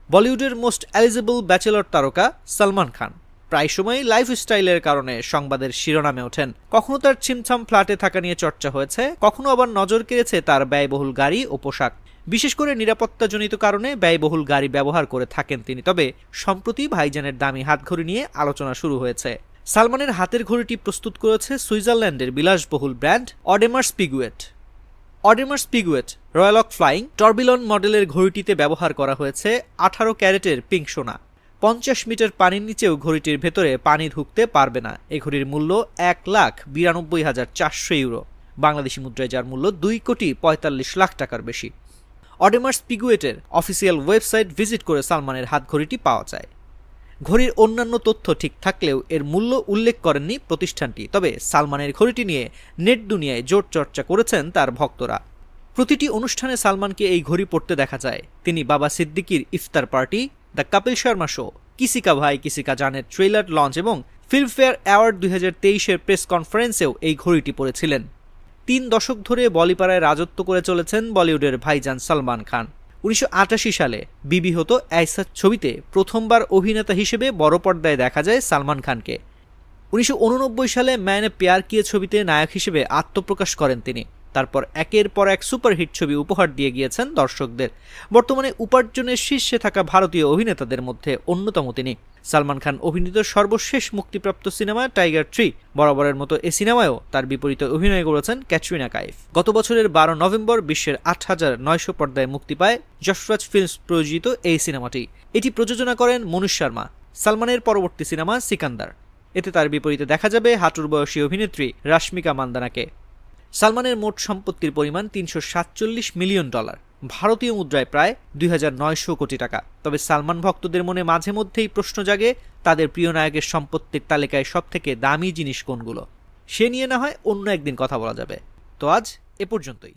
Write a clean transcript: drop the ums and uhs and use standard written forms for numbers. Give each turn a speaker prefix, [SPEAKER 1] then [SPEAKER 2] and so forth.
[SPEAKER 1] বলিউডের most eligible bachelor তারকা সালমান খান প্রায় সময়ই লাইফস্টাইলের কারণে সংবাদের শিরোনামে ওঠেন। কখনো তার ছিমছাম ফ্ল্যাটে থাকা নিয়ে চর্চা হয়েছে, কখনো আবার নজর কেড়েছে তার ব্যয়বহুল গাড়ি ও পোশাক। বিশেষ করে নিরাপত্তাজনিত কারণে ব্যয়বহুল গাড়ি ব্যবহার করে থাকেন তিনি। তবে সম্প্রতি ভাইজানের দামি হাতঘড়ি নিয়ে আলোচনা শুরু হয়েছে। সালমানের হাতের ঘড়িটি প্রস্তুত করেছে সুইজারল্যান্ডের বিলাসবহুল ব্র্যান্ড অডেমার্স পিগুয়েট। অডেমার্স পিগুয়েট রয়্যাল ওক ফ্লাইং টরবিলন মডেলের ঘড়িটিতে ব্যবহার করা হয়েছে 18 ক্যারেটের পিঙ্ক সোনা। 50 মিটার পানির নিচেও ঘড়িটির ভেতরে পানি ঢুকতে পারবে না। এই ঘড়ির মূল্য 1,92,400 ইউরো, বাংলাদেশি মুদ্রায় যার মূল্য 2,45 লাখ টাকার বেশি। অডেমার্স পিগুয়েটের অফিসিয়াল ওয়েবসাইট ভিজিট করে সালমানের হাতঘড়িটি পাওয়া যায়। ঘড়ির অন্যান্য তথ্য ঠিক থাকলেও এর মূল্য উল্লেখ করেননি প্রতিষ্ঠানটি। তবে সালমানের ঘড়িটি নিয়ে নেট দুনিয়ায় জোর চর্চা করেছেন তার ভক্তরা। প্রতিটি অনুষ্ঠানে সালমানকে এই ঘড়ি পরতে দেখা যায়। তিনি বাবা সিদ্দিকির ইফতার party, the Kapil Sharma show, Kisi Ka Bhai Kisi Ka জানের ট্রেলার লঞ্চ এবং ফিল্মফেয়ার অ্যাওয়ার্ড 2023-এর প্রেস কনফারেন্সেও এই ঘড়িটি পরেছিলেন। 3 দশক ধরে বলিপাড়ায় রাজত্ব করে চলেছেন বলিউডের ভাইজান সালমান খান। 1988 সালে বিবি হতো ऐसा ছবিতে প্রথমবার অভিনেতা হিসেবে বড় পর্দায় দেখা যায় সালমান খানকে। 1989 সালে मैंने प्यार किया ছবিতে নায়ক হিসেবে আত্মপ্রকাশ করেন তিনি। তারপর একের পর এক সুপারহিট ছবি উপহার দিয়ে গিয়েছেন দর্শকদের। বর্তমানে উপার্জনের শীর্ষে থাকা ভারতীয় অভিনেতাদের মধ্যে অন্যতম তিনি। সালমান খান অভিনীত সর্বশেষ মুক্তিপ্রাপ্ত সিনেমা টাইগার 3, বরাবরের মতো এই সিনেমায়ও তার বিপরীতে অভিনয় করেছেন ক্যাটরিনা কাইফ। গত বছরের 12 নভেম্বর বিশ্বের 8,900 পর্দায় মুক্তি পায় যশরাজ ফিল্মস প্রযোজিত এই সিনেমাটি। এটি প্রযোজনা করেন মনীষ শর্মা। সালমানের পরবর্তী সিনেমা সিকান্দার, এতে তার বিপরীতে দেখা যাবে হাঁটুর বয়সী অভিনেত্রী রাশমিকা মান্দানাকে। সালমানের মোট সম্পত্তির পরিমাণ $347 মিলিয়ন, ভারতীয় মুদ্রায় প্রায় 2,900 কোটি টাকা। তবে সালমান ভক্তদের মনে মাঝে মধ্যেই প্রশ্ন জাগে তাদের প্রিয় নায়কের সম্পত্তির তালিকায় সবথেকে দামি জিনিস কোনগুলো। সে নিয়ে না হয় অন্য একদিন কথা বলা যাবে। তো আজ এ পর্যন্তই।